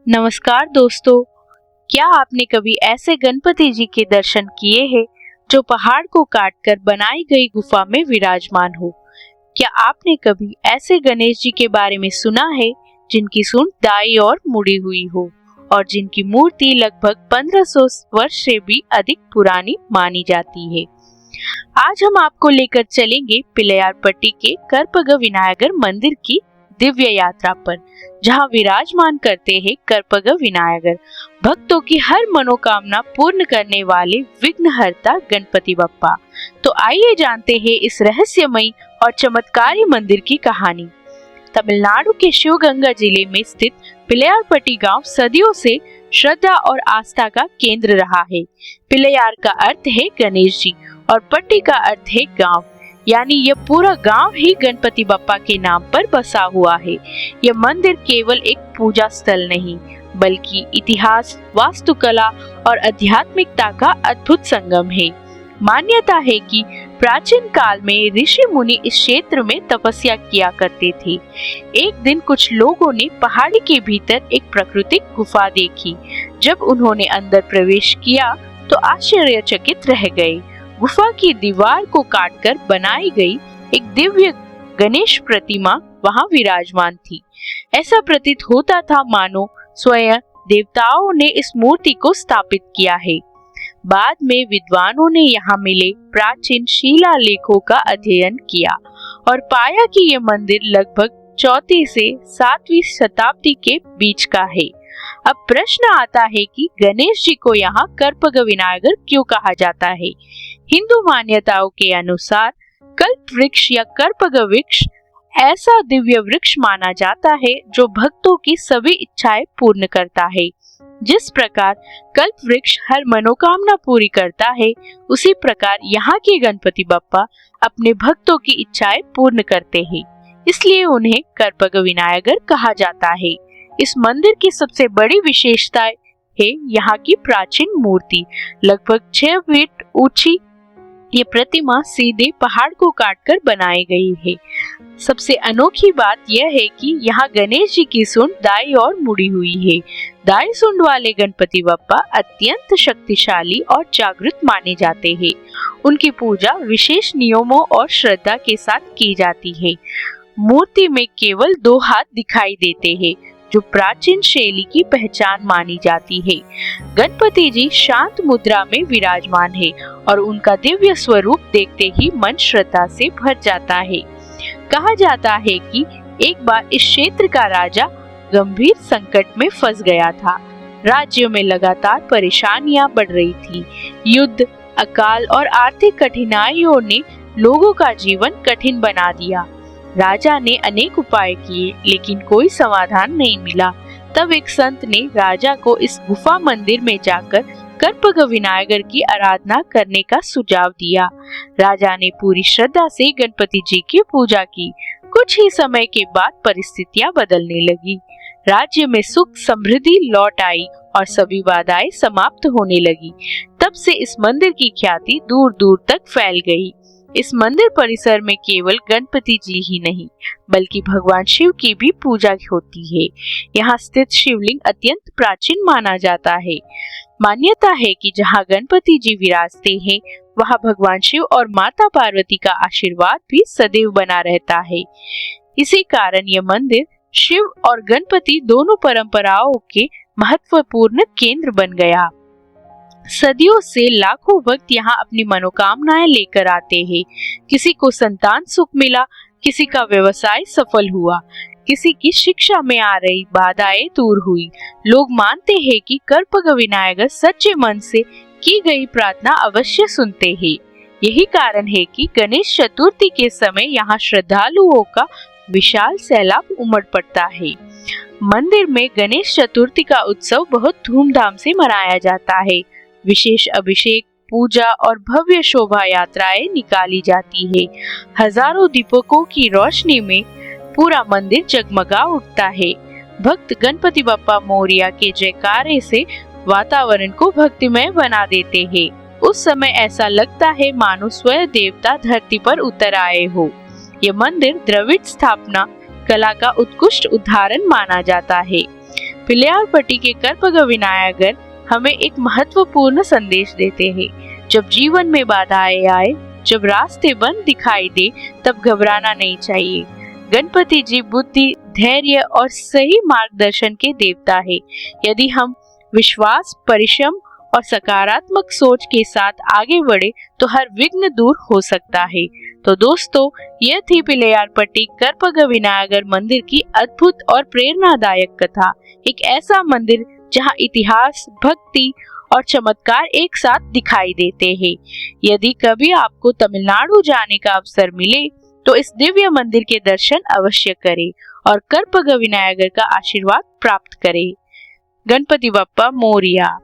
नमस्कार दोस्तों, क्या आपने कभी ऐसे गणपति जी के दर्शन किए हैं जो पहाड़ को काटकर बनाई गई गुफा में विराजमान हो? क्या आपने कभी ऐसे गणेश जी के बारे में सुना है जिनकी सूंड दाईं ओर मुड़ी हुई हो और जिनकी मूर्ति लगभग 1500 वर्ष से भी अधिक पुरानी मानी जाती है? आज हम आपको लेकर चलेंगे पिल्लैयारपट्टी के करपग विनायकर मंदिर की दिव्य यात्रा पर, जहां विराजमान करते हैं करपग विनायकर, भक्तों की हर मनोकामना पूर्ण करने वाले विघ्नहर्ता गणपति बप्पा। तो आइए जानते हैं इस रहस्यमयी और चमत्कारी मंदिर की कहानी। तमिलनाडु के शिवगंगा जिले में स्थित पिल्लैयारपट्टी गांव सदियों से श्रद्धा और आस्था का केंद्र रहा है। पिल्लैयार का अर्थ है गणेश जी और पट्टी का अर्थ है गांव, यानी यह पूरा गांव ही गणपति बप्पा के नाम पर बसा हुआ है। यह मंदिर केवल एक पूजा स्थल नहीं, बल्कि इतिहास, वास्तुकला और आध्यात्मिकता का अद्भुत संगम है। मान्यता है कि प्राचीन काल में ऋषि मुनि इस क्षेत्र में तपस्या किया करते थे। एक दिन कुछ लोगों ने पहाड़ी के भीतर एक प्राकृतिक गुफा देखी। जब उन्होंने अंदर प्रवेश किया तो आश्चर्यचकित रह गए। गुफा की दीवार को काटकर बनाई गई एक दिव्य गणेश प्रतिमा वहां विराजमान थी। ऐसा प्रतीत होता था मानो स्वयं देवताओं ने इस मूर्ति को स्थापित किया है। बाद में विद्वानों ने यहाँ मिले प्राचीन शिलालेखों का अध्ययन किया और पाया कि यह मंदिर लगभग 4वीं से 7वीं शताब्दी के बीच का है। अब प्रश्न आता है कि गणेश जी को यहाँ करपग विनायकर क्यों कहा जाता है? हिंदू मान्यताओं के अनुसार कल्प वृक्ष या करपग वृक्ष ऐसा दिव्य वृक्ष माना जाता है जो भक्तों की सभी इच्छाएं पूर्ण करता है। जिस प्रकार कल्प वृक्ष हर मनोकामना पूरी करता है, उसी प्रकार यहाँ के गणपति बप्पा अपने भक्तों की इच्छाएं पूर्ण करते हैं, इसलिए उन्हें करपग विनायकर कहा जाता है। इस मंदिर की सबसे बड़ी विशेषता है यहाँ की प्राचीन मूर्ति। लगभग 6 फीट ऊंची ये प्रतिमा सीधे पहाड़ को काटकर बनाई गई है। सबसे अनोखी बात यह है कि यहाँ गणेश जी की सूंड दाईं ओर मुड़ी हुई है। दाईं सूंड वाले गणपति बप्पा अत्यंत शक्तिशाली और जागृत माने जाते हैं। उनकी पूजा विशेष नियमों और श्रद्धा के साथ की जाती है। मूर्ति में केवल 2 हाथ दिखाई देते हैं, जो प्राचीन शैली की पहचान मानी जाती है। गणपति जी शांत मुद्रा में विराजमान है और उनका दिव्य स्वरूप देखते ही मन श्रद्धा से भर जाता है। कहा जाता है कि एक बार इस क्षेत्र का राजा गंभीर संकट में फंस गया था। राज्य में लगातार परेशानियां बढ़ रही थी। युद्ध, अकाल और आर्थिक कठिनाइयों ने लोगों का जीवन कठिन बना दिया। राजा ने अनेक उपाय किए, लेकिन कोई समाधान नहीं मिला। तब एक संत ने राजा को इस गुफा मंदिर में जाकर करपग विनायकर की आराधना करने का सुझाव दिया। राजा ने पूरी श्रद्धा से गणपति जी की पूजा की। कुछ ही समय के बाद परिस्थितियां बदलने लगी। राज्य में सुख समृद्धि लौट आई और सभी बाधाएं समाप्त होने लगी। तब से इस मंदिर की ख्याति दूर दूर तक फैल गई। इस मंदिर परिसर में केवल गणपति जी ही नहीं, बल्कि भगवान शिव की भी पूजा होती है। यहाँ स्थित शिवलिंग अत्यंत प्राचीन माना जाता है। मान्यता है कि जहाँ गणपति जी विराजते हैं, वहाँ भगवान शिव और माता पार्वती का आशीर्वाद भी सदैव बना रहता है। इसी कारण यह मंदिर शिव और गणपति दोनों परंपराओं के महत्वपूर्ण केंद्र बन गया। सदियों से लाखों भक्त यहाँ अपनी मनोकामनाएं लेकर आते हैं। किसी को संतान सुख मिला, किसी का व्यवसाय सफल हुआ, किसी की शिक्षा में आ रही बाधाएं दूर हुई। लोग मानते हैं कि करपग विनायकर सच्चे मन से की गई प्रार्थना अवश्य सुनते हैं। यही कारण है कि गणेश चतुर्थी के समय यहाँ श्रद्धालुओं का विशाल सैलाब उमड़ पड़ता है। मंदिर में गणेश चतुर्थी का उत्सव बहुत धूमधाम से मनाया जाता है। विशेष अभिषेक, पूजा और भव्य शोभा यात्राएं निकाली जाती है। हजारों दीपकों की रोशनी में पूरा मंदिर जगमगा उठता है। भक्त गणपति बप्पा मोरिया के जयकारे से वातावरण को भक्तिमय बना देते हैं। उस समय ऐसा लगता है मानो स्वयं देवता धरती पर उतर आए हो। यह मंदिर द्रविड़ स्थापना कला का उत्कृष्ट उदाहरण माना जाता है। पिल्लारपट्टी के करपग विनायकर हमें एक महत्वपूर्ण संदेश देते हैं। जब जीवन में बाधाएं आए, जब रास्ते बंद दिखाई दे, तब घबराना नहीं चाहिए। गणपति जी बुद्धि, धैर्य और सही मार्गदर्शन के देवता है। यदि हम विश्वास, परिश्रम और सकारात्मक सोच के साथ आगे बढ़े तो हर विघ्न दूर हो सकता है। तो दोस्तों, यह थी पिल्लारपट्टी करपग विनायकर मंदिर की अद्भुत और प्रेरणादायक कथा। एक ऐसा मंदिर जहां इतिहास, भक्ति और चमत्कार एक साथ दिखाई देते हैं। यदि कभी आपको तमिलनाडु जाने का अवसर मिले तो इस दिव्य मंदिर के दर्शन अवश्य करें और करपग विनायकर का आशीर्वाद प्राप्त करें। गणपति बप्पा मोरिया।